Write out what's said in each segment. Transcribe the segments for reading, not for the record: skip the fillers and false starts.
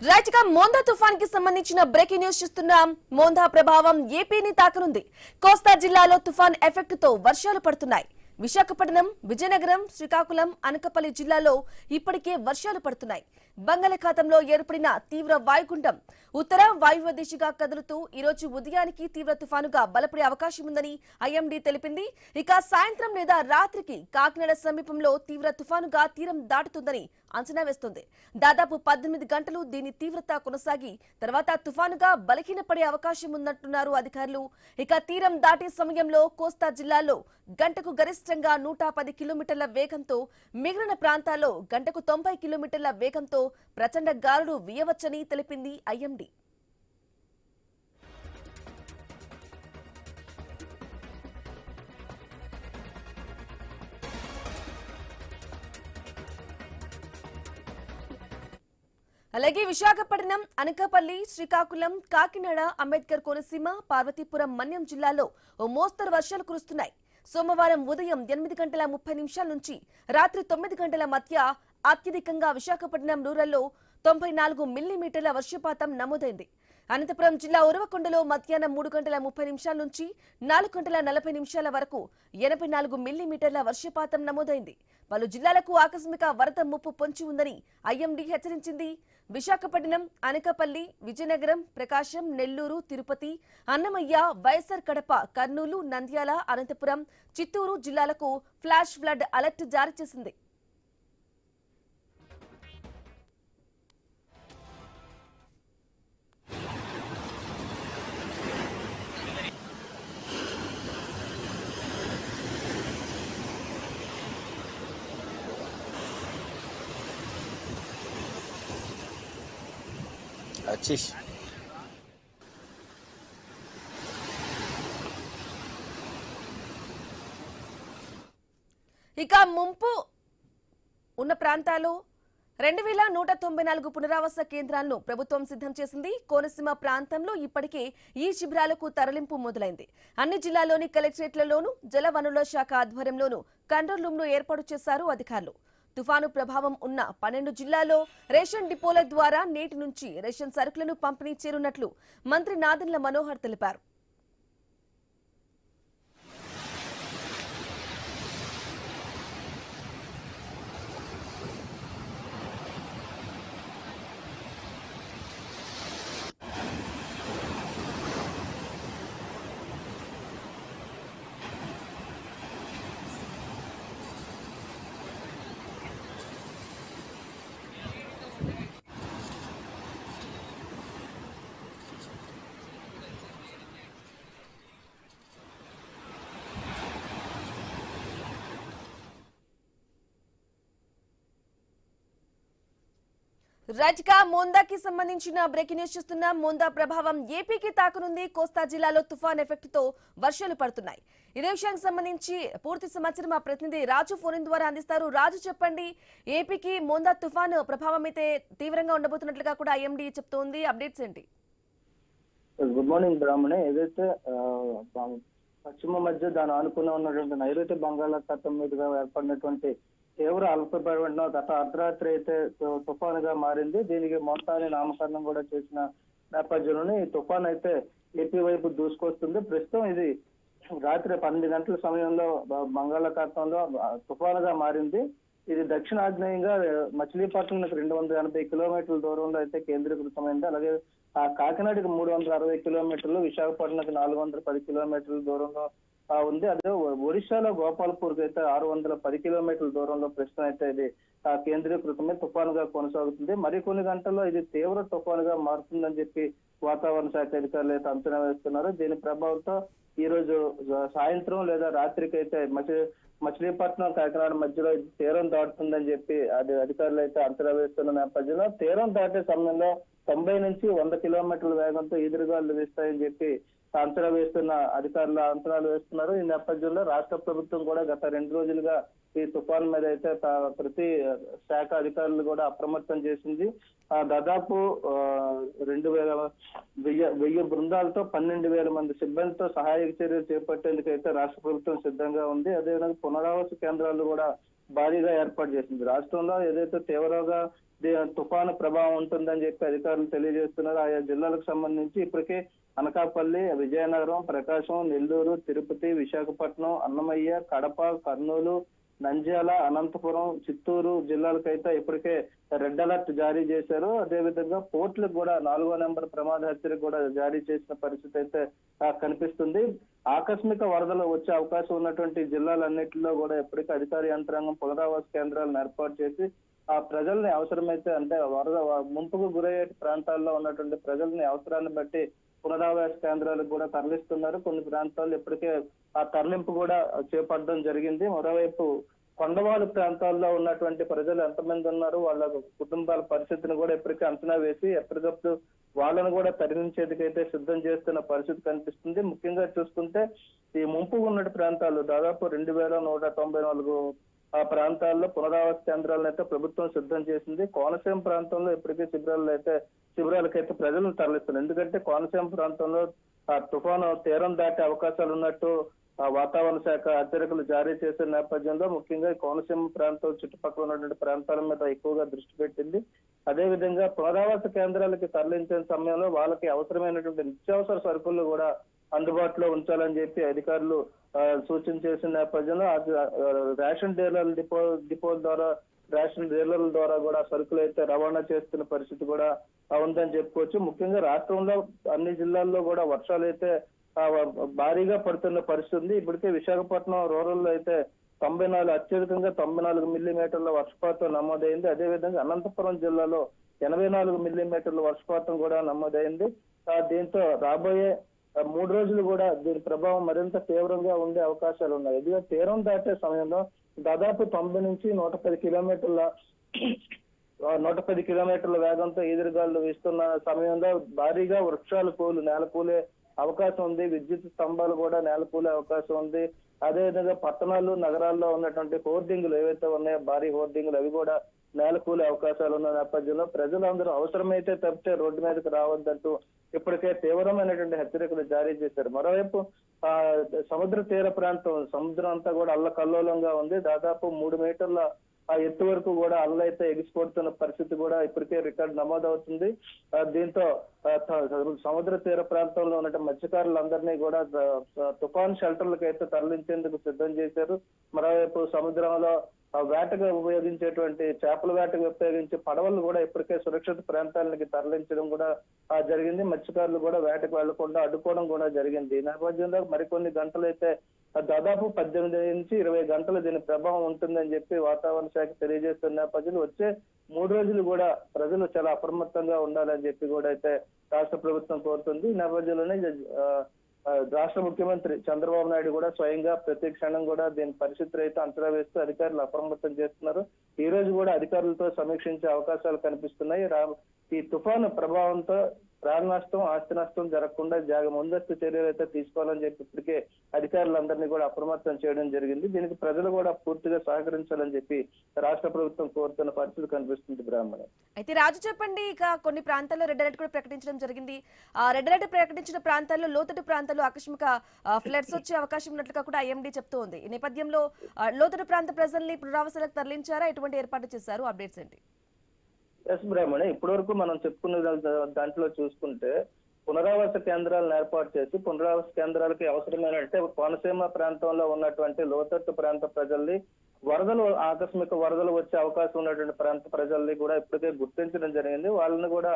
Right గా మోందా తుఫాన్ కి సంబంధించిన బ్రేకింగ్ న్యూస్ చూస్తున్నాం. మోందా ప్రభావం ఏపీని తాకనుంది. కోస్తా జిల్లాలో తుఫాన్ ఎఫెక్ట్ తో వర్షాలు పడుతున్నాయి. విశాఖపట్నం, విజయనగరం, శ్రీకాకుళం, అనకాపల్లి జిల్లాలో ఇప్పటికే వర్షాలు పడుతున్నాయి. బంగాళాఖాతంలో ఏర్పడిన తీవ్ర వాయుగుండం ఉత్తర వాయువ్య దిశగా కదులుతూ ఈ రోజు ఉదయానికి తీవ్ర తుఫానుగా బలపడే అవకాశం ఉందని ఐఎండీ తెలిపింది. ఇక సాయంత్రం లేదా రాత్రికి కాకినాడ సమీపంలో తీవ్ర తుఫానుగా తీరం దాటుతుందని అంచనా వేస్తుంది. దాదాపు 18 గంటలు దీని తీవ్రత కొనసాగి తర్వాత తుఫానుగా బలహీనపడే అవకాశం ఉందంటున్నారు అధికారులు. ఇక తీరం దాటే సమయంలో కోస్తా జిల్లాలో గంటకు గరిష్టంగా 110 కిలోమీటర్ల వేగంతో, మిగిలిన ప్రాంతాల్లో గంటకు 90 కిలోమీటర్ల వేగంతో ప్రచండ గాలులు వీయవచ్చని తెలిపింది ఐఎండీ. అలాగే విశాఖపట్నం, అనకాపల్లి, శ్రీకాకుళం, కాకినాడ, అంబేద్కర్ కోనసీమ, పార్వతీపురం, మన్యం జిల్లాలో ఓ మోస్తరు వర్షాలు కురుస్తున్నాయి. సోమవారం ఉదయం 8:30 నుంచి రాత్రి 9 గంటల మధ్య అత్యధికంగా విశాఖపట్నం రూరల్లో 94 మిల్లీమీటర్ల వర్షపాతం నమోదైంది. అనంతపురం జిల్లా ఉరవకొండలో మధ్యాహ్నం 3:30 నుంచి 4:40 వరకు 84 మిల్లీమీటర్ల వర్షపాతం నమోదైంది. పలు జిల్లాలకు ఆకస్మిక వరద ముప్పు పొంచి ఉందని ఐఎండీ హెచ్చరించింది. విశాఖపట్నం, అనకాపల్లి, విజయనగరం, ప్రకాశం, నెల్లూరు, తిరుపతి, అన్నమయ్య, వైఎస్ఆర్ కడప, కర్నూలు, నంద్యాల, అనంతపురం, చిత్తూరు జిల్లాలకు ఫ్లాష్ ఫ్లడ్ అలర్ట్ జారీ చేసింది. Achis. ఇక ముంపు ఉన్న ప్రాంతాలు 2194 పునరావాస కేంద్రాలను ప్రభుత్వం సిద్ధం చేసింది. కోనసీమ ప్రాంతంలో ఇప్పటికే ఈ శిబిరాలకు తరలింపు మొదలైంది. అన్ని జిల్లాల్లోని కలెక్టరేట్లలోనూ జలవనరుల శాఖ ఆధ్వర్యంలోనూ కంట్రోల్ రూమ్ను ఏర్పాటు చేశారు అధికారులు. తుఫాను ప్రభావం ఉన్న 12 జిల్లాల్లో రేషన్ డిపోల ద్వారా నేటి నుంచి రేషన్ సరుకులను పంపిణీ చేరున్నట్లు మంత్రి నాదెండ్ల మనోహర్ తెలిపారు. రైట్గా మోందాకి సంబంధించిన బ్రేకింగ్ న్యూస్ చూస్తున్నాం. మోందా ప్రభావం ఏపీకి తాకనుంది. కోస్తా జిల్లాలో తుఫాన్ ఎఫెక్ట్ తో వర్షాలు పడుతున్నాయి. ఇదే విషయానికి సంబంధించి పూర్తి సమాచారం మా ప్రతినిధి రాజు ఫోన్ ద్వారా అందిస్తారు. రాజు, చెప్పండి, ఏపీకి మోందా తుఫాన్ ప్రభావం అయితే తీవ్రంగా ఉండబోతున్నట్లుగా కూడా ఐఎండీ చెప్తోంది. అప్డేట్స్ ఏంటి? గుడ్ మార్నింగ్ బ్రాహ్మణి. ఏదైతే పశ్చిమ మధ్య దాని ఆనుకుని ఉన్నటువంటి నైరుతి బంగాళాఖాతం మీదుగా ఏర్పడినటువంటి తీవ్ర అల్పపీడనం గత అర్ధరాత్రి అయితే తుఫానుగా మారింది. దీనికి మొత్తాన్ని నామకరణం కూడా చేసిన నేపథ్యంలోనే ఈ తుఫాన్ అయితే ఏపీ వైపు దూసుకొస్తుంది. ప్రస్తుతం ఇది రాత్రి 12 గంటల సమయంలో బంగాళాఖాతంలో తుఫానుగా మారింది. ఇది దక్షిణాగ్నేయంగా మచిలీపట్నం 280 కిలోమీటర్ల దూరంలో అయితే కేంద్రీకృతమైంది. అలాగే కాకినాడకి 360 కిలోమీటర్లు, విశాఖపట్నంకి 410 కిలోమీటర్ల దూరంలో ఉంది. అదే ఒడిశాలో గోపాల్పూర్ కి అయితే 610 కిలోమీటర్ల దూరంలో ప్రస్తుతం అయితే ఇది కేంద్రీకృతమై తుఫానుగా కొనసాగుతుంది. మరికొన్ని గంటల్లో ఇది తీవ్ర తుఫానుగా మారుతుందని చెప్పి వాతావరణ శాఖ అధికారులు అయితే అంచనా వేస్తున్నారు. దీని ప్రభావంతో ఈ రోజు సాయంత్రం లేదా రాత్రికి అయితే మచిలీపట్నం, కాకినాడ మధ్యలో తీరం దాటుతుందని చెప్పి అధికారులు అయితే అంచనా వేస్తున్న నేపథ్యంలో తీరం దాటే సమయంలో 90 నుంచి 100 కిలోమీటర్ల వేగంతో ఎదురుగాలు వీస్తాయని చెప్పి అంచనా వేస్తున్న అధికారులు అంచనాలు వేస్తున్నారు. ఈ నేపథ్యంలో రాష్ట్ర ప్రభుత్వం కూడా గత 2 రోజులుగా ఈ తుఫాన్ మీద అయితే ప్రతి శాఖ అధికారులు కూడా అప్రమత్తం చేసింది. దాదాపు 1000 బృందాలతో 12,000 మంది సిబ్బందితో సహాయక చర్యలు చేపట్టేందుకు అయితే రాష్ట్ర ప్రభుత్వం సిద్ధంగా ఉంది. అదేవిధంగా పునరావాస కేంద్రాలు కూడా భారీగా ఏర్పాటు చేసింది. రాష్ట్రంలో ఏదైతే తీవ్రంగా తుఫాను ప్రభావం ఉంటుందని చెప్పి అధికారులు తెలియజేస్తున్నారు. ఆయా జిల్లాలకు సంబంధించి ఇప్పటికే అనకాపల్లి, విజయనగరం, ప్రకాశం, నెల్లూరు, తిరుపతి, విశాఖపట్నం, అన్నమయ్య, కడప, కర్నూలు, నంద్యాల, అనంతపురం, చిత్తూరు జిల్లాలకైతే ఇప్పటికే రెడ్ అలర్ట్ జారీ చేశారు. అదేవిధంగా పోర్టులకు కూడా 4వ నెంబర్ ప్రమాద హెచ్చరిక కూడా జారీ చేసిన పరిస్థితి అయితే కనిపిస్తుంది. ఆకస్మిక వరదలు వచ్చే అవకాశం ఉన్నటువంటి జిల్లాలన్నింటిలో కూడా ఇప్పటికే అధికార యంత్రాంగం పునరావాస కేంద్రాలను ఏర్పాటు చేసి ఆ ప్రజల్ని అవసరమైతే అంటే వరద ముంపుకు గురయ్యే ప్రాంతాల్లో ఉన్నటువంటి ప్రజల్ని అవసరాన్ని బట్టి పునరావాస కేంద్రాలకు కూడా తరలిస్తున్నారు. కొన్ని ప్రాంతాల్లో ఇప్పటికే ఆ తరలింపు కూడా చేపట్టడం జరిగింది. మరోవైపు కొండవాలు ప్రాంతాల్లో ఉన్నటువంటి ప్రజలు ఎంతమంది ఉన్నారు, వాళ్ళ కుటుంబాల పరిస్థితిని కూడా ఇప్పటికే అంచనా వేసి ఎప్పటికప్పుడు వాళ్ళను కూడా తరలించేందుకైతే సిద్ధం చేస్తున్న పరిస్థితి కనిపిస్తుంది. ముఖ్యంగా చూసుకుంటే ఈ ముంపు ఉన్న ప్రాంతాలు దాదాపు 2194 ఆ ప్రాంతాల్లో పునరావాస కేంద్రాలను అయితే ప్రభుత్వం సిద్ధం చేసింది. కోనసీమ ప్రాంతంలో ఇప్పటికే శిబిరాలకైతే ప్రజలను తరలిస్తున్నారు. ఎందుకంటే కోనసీమ ప్రాంతంలో ఆ తుఫాను తీరం దాటే అవకాశాలు ఉన్నట్టు వాతావరణ శాఖ హెచ్చరికలు జారీ చేసే నేపథ్యంలో ముఖ్యంగా కోనసీమ ప్రాంతం చుట్టుపక్కల ఉన్నటువంటి ప్రాంతాల మీద ఎక్కువగా దృష్టి పెట్టింది. అదేవిధంగా పునరావాస కేంద్రాలకి తరలించే సమయంలో వాళ్ళకి అవసరమైనటువంటి నిత్యావసర సరుకులు కూడా అందుబాటులో ఉంచాలని చెప్పి అధికారులు సూచన చేసిన నేపథ్యంలో రేషన్ డిపోల ద్వారా రేషన్ డీలర్ల ద్వారా కూడా సరుకులు అయితే రవాణా చేస్తున్న పరిస్థితి కూడా ఉందని చెప్పుకోవచ్చు. ముఖ్యంగా రాష్ట్రంలో అన్ని జిల్లాల్లో కూడా వర్షాలు అయితే భారీగా పడుతున్న పరిస్థితి ఉంది. ఇప్పటికే విశాఖపట్నం రూరల్ అయితే అత్యధికంగా 94 మిల్లీమీటర్ల వర్షపాతం నమోదైంది. అదేవిధంగా అనంతపురం జిల్లాలో 84 మిల్లీమీటర్ల వర్షపాతం కూడా నమోదైంది. దీంతో రాబోయే 3 రోజులు కూడా దీని ప్రభావం మరింత తీవ్రంగా ఉండే అవకాశాలు ఉన్నాయి. ఇదిగా తీరం దాటే సమయంలో దాదాపు 90 నుంచి 110 కిలోమీటర్ల వేగంతో ఎదురుగాలు వీస్తున్న సమయంలో భారీగా వృక్షాలు నేలకూలే అవకాశం ఉంది. విద్యుత్ స్తంభాలు కూడా నేలకూలే అవకాశం ఉంది. అదేవిధంగా పట్టణాలు, నగరాల్లో ఉన్నటువంటి హోర్డింగులు ఏవైతే ఉన్నాయో భారీ హోర్డింగులు అవి కూడా నేలకూలే అవకాశాలు ఉన్న నేపథ్యంలో ప్రజలందరూ అవసరమైతే తప్పితే రోడ్డు మీదకి రావద్దంటూ ఇప్పటికే తీవ్రమైనటువంటి హెచ్చరికలు జారీ చేశారు. మరోవైపు సముద్ర తీర ప్రాంతం సముద్రం అంతా కూడా అల్లకల్లోలంగా ఉంది. దాదాపు 3 మీటర్ల ఎత్తు వరకు కూడా అల్లైతే ఎగిసిపడుతున్న పరిస్థితి కూడా ఇప్పటికే రికార్డు నమోదవుతుంది. దీంతో సముద్ర తీర ప్రాంతంలో ఉన్న మత్స్యకారులందరినీ కూడా తుఫాన్ షెల్టర్లకు అయితే తరలించేందుకు సిద్ధం చేశారు. మరోవైపు సముద్రంలో వేటకు ఉపయోగించేటువంటి చేపల వేటకు ఉపయోగించే పడవలు కూడా ఇప్పటికే సురక్షిత ప్రాంతాలకి తరలించడం కూడా జరిగింది. మత్స్యకారులు కూడా వేటకు వెళ్లకుండా అడ్డుకోవడం కూడా జరిగింది. ఈ నేపథ్యంలో మరికొన్ని గంటలైతే దాదాపు 18 నుంచి 20 గంటలు దీని ప్రభావం ఉంటుందని చెప్పి వాతావరణ శాఖ తెలియజేస్తున్న నేపథ్యంలో వచ్చే 3 రోజులు కూడా ప్రజలు చాలా అప్రమత్తంగా ఉండాలని చెప్పి కూడా అయితే రాష్ట్ర ప్రభుత్వం కోరుతుంది. ఈ నేపథ్యంలోనే రాష్ట్ర ముఖ్యమంత్రి చంద్రబాబు నాయుడు కూడా స్వయంగా ప్రతి క్షణం కూడా దీని పరిస్థితులు అయితే అంచనా వేస్తూ అధికారులు అప్రమత్తం చేస్తున్నారు. ఈ రోజు కూడా అధికారులతో సమీక్షించే అవకాశాలు కనిపిస్తున్నాయి. ఈ తుఫాను ప్రభావంతో ప్రాణ నష్టం, ఆస్తి నష్టం జరగకుండా ముందస్తు చర్యలు అయితే తీసుకోవాలని చెప్పి ఇప్పటికే అధికారులందరినీ కూడా అప్రమత్తం చేయడం జరిగింది. దీనికి ప్రజలు కూడా పూర్తిగా సహకరించాలని చెప్పి రాష్ట్ర ప్రభుత్వం కోరుతున్న పరిస్థితి కనిపిస్తుంది. బ్రాహ్మణ అయితే రాజు చెప్పండి, ఇక కొన్ని ప్రాంతాల్లో రెడ్ అలర్ట్ కూడా ప్రకటించడం జరిగింది. రెడ్ అలర్ట్ ప్రకటించిన ప్రాంతాల్లో లోతట్టు ప్రాంతాల్లో ఆకస్మిక ఫ్లడ్స్ వచ్చే అవకాశం ఉన్నట్లుగా కూడా ఐఎండీ చెప్తోంది. ఈ నేపథ్యంలో లోతట్టు ప్రాంత ప్రజల్ని పునరావాసాలకు తరలించారా, ఎటువంటి ఏర్పాటు చేశారు, అప్డేట్స్ ఏంటి? ఎస్ బ్రాహ్మణ, ఇప్పటి వరకు మనం చెప్పుకున్న దాంట్లో చూసుకుంటే పునరావాస కేంద్రాలను ఏర్పాటు చేసి పునరావాస కేంద్రాలకి అవసరమైన కోనసీమ ప్రాంతంలో ఉన్నటువంటి లోతట్టు ప్రాంత ప్రజల్ని ఆకస్మిక వరదలు వచ్చే అవకాశం ఉన్నటువంటి ప్రాంత ప్రజల్ని కూడా ఇప్పటికే గుర్తించడం జరిగింది. వాళ్ళని కూడా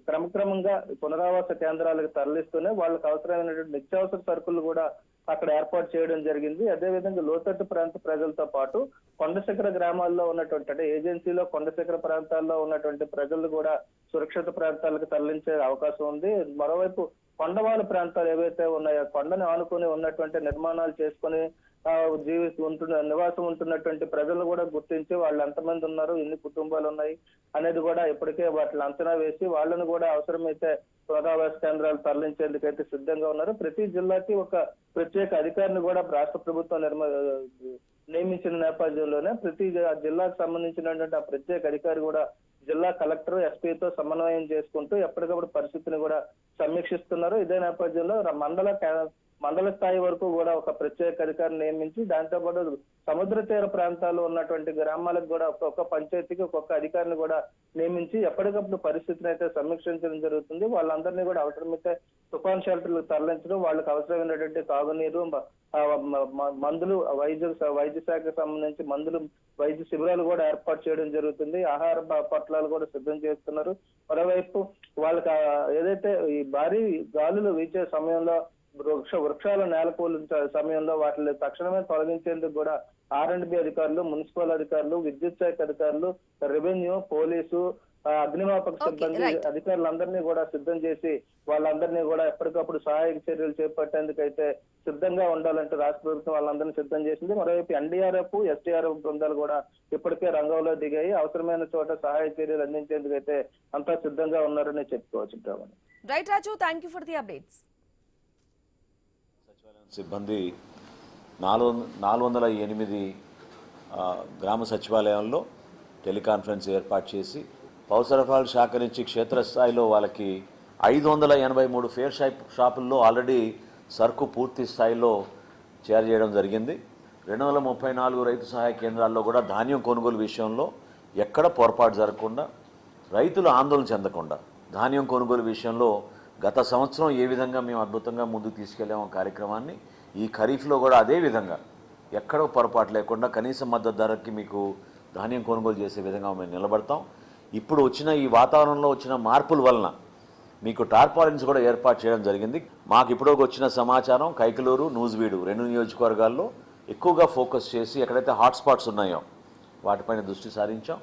క్రమక్రమంగా పునరావాస కేంద్రాలకు తరలిస్తూనే వాళ్ళకి అవసరమైనటువంటి నిత్యావసర సరుకులు కూడా అక్కడ ఏర్పాటు చేయడం జరిగింది. అదేవిధంగా లోతట్టు ప్రాంత ప్రజలతో పాటు కొండశిఖర గ్రామాల్లో ఉన్నటువంటి ఏజెన్సీలో కొండశిఖర ప్రాంతాల్లో ఉన్నటువంటి ప్రజలు కూడా సురక్షిత ప్రాంతాలకు తరలించే అవకాశం ఉంది. మరోవైపు కొండవాళ్ళ ప్రాంతాలు ఏవైతే ఉన్నాయో కొండని ఆనుకుని ఉన్నటువంటి నిర్మాణాలు చేసుకుని నివాసం ఉంటున్నటువంటి ప్రజలు కూడా గుర్తించి వాళ్ళు ఎంతమంది ఉన్నారు, ఎన్ని కుటుంబాలు ఉన్నాయి అనేది కూడా ఇప్పటికే వాటిని అంచనా వేసి వాళ్ళను కూడా అవసరమైతే పునరావాస కేంద్రాలు తరలించేందుకైతే సిద్ధంగా ఉన్నారు. ప్రతి జిల్లాకి ఒక ప్రత్యేక అధికారిని కూడా రాష్ట్ర ప్రభుత్వం నియమించిన నేపథ్యంలోనే ప్రతి జిల్లాకు సంబంధించినటువంటి ఆ ప్రత్యేక అధికారి కూడా జిల్లా కలెక్టర్, ఎస్పీతో సమన్వయం చేసుకుంటూ ఎప్పటికప్పుడు పరిస్థితిని కూడా సమీక్షిస్తున్నారు. ఇదే నేపథ్యంలో మండల మండల స్థాయి వరకు కూడా ఒక ప్రత్యేక అధికారిని నియమించి, దాంతోపాటు సముద్ర తీర ప్రాంతాల్లో ఉన్నటువంటి గ్రామాలకు కూడా ఒక్కొక్క పంచాయతీకి ఒక్కొక్క అధికారిని కూడా నియమించి ఎప్పటికప్పుడు పరిస్థితిని అయితే సమీక్షించడం జరుగుతుంది. వాళ్ళందరినీ కూడా అవసరమైతే తుఫాన్ షెల్టర్లకు తరలించడం, వాళ్ళకి అవసరమైనటువంటి తాగునీరు, మందులు, వైద్య శాఖకు సంబంధించి మందులు, వైద్య శిబిరాలు కూడా ఏర్పాటు చేయడం జరుగుతుంది. ఆహార పట్లాలు కూడా సిద్ధం చేస్తున్నారు. మరోవైపు వాళ్ళకి ఏదైతే ఈ భారీ గాలులు వీచే సమయంలో వృక్షాలు నేలకూలిన సమయంలో వాటిని తక్షణమే తొలగించేందుకు కూడా R&B అధికారులు, మున్సిపల్ అధికారులు, విద్యుత్ శాఖ అధికారులు, రెవెన్యూ, పోలీసు, అగ్నిమాపక సిబ్బంది అధికారులందరినీ కూడా సిద్ధం చేసి వాళ్ళందరినీ కూడా ఎప్పటికప్పుడు సహాయక చర్యలు చేపట్టేందుకైతే సిద్ధంగా ఉండాలంటే రాష్ట్ర ప్రభుత్వం వాళ్ళందరినీ సిద్ధం చేసింది. మరోవైపు NDRF, SDRF బృందాలు కూడా ఇప్పటికే రంగంలో దిగాయి. అవసరమైన చోట సహాయ చర్యలు అందించేందుకైతే అంతా సిద్ధంగా ఉన్నారని చెప్పుకోవచ్చు. Right Raju, thank you for the updates. సిబ్బంది 408 గ్రామ సచివాలయంలో టెలికాన్ఫరెన్స్ ఏర్పాటు చేసి పౌర సరఫరాల శాఖ నుంచి క్షేత్రస్థాయిలో వాళ్ళకి 583 ఫేర్ షాపుల్లో ఆల్రెడీ సరుకు పూర్తి స్థాయిలో చేరజేయడం జరిగింది. 234 రైతు సహాయ కేంద్రాల్లో కూడా ధాన్యం కొనుగోలు విషయంలో ఎక్కడ పొరపాటు జరగకుండా, రైతులు ఆందోళన చెందకుండా ధాన్యం కొనుగోలు విషయంలో గత సంవత్సరం ఏ విధంగా మేము అద్భుతంగా ముందుకు తీసుకెళ్లామో కార్యక్రమాన్ని ఈ ఖరీఫ్లో కూడా అదే విధంగా ఎక్కడో పొరపాటు లేకుండా కనీస మద్దతు ధరకి మీకు ధాన్యం కొనుగోలు చేసే విధంగా మేము నిలబడతాం. ఇప్పుడు వచ్చిన ఈ వాతావరణంలో వచ్చిన మార్పుల వలన మీకు టార్పాలిన్స్ కూడా ఏర్పాటు చేయడం జరిగింది. మాకు ఇప్పుడు వచ్చిన సమాచారం కైకలూరు, నూజివీడు 2 నియోజకవర్గాల్లో ఎక్కువగా ఫోకస్ చేసి ఎక్కడైతే హాట్స్పాట్స్ ఉన్నాయో వాటిపైన దృష్టి సారించాం.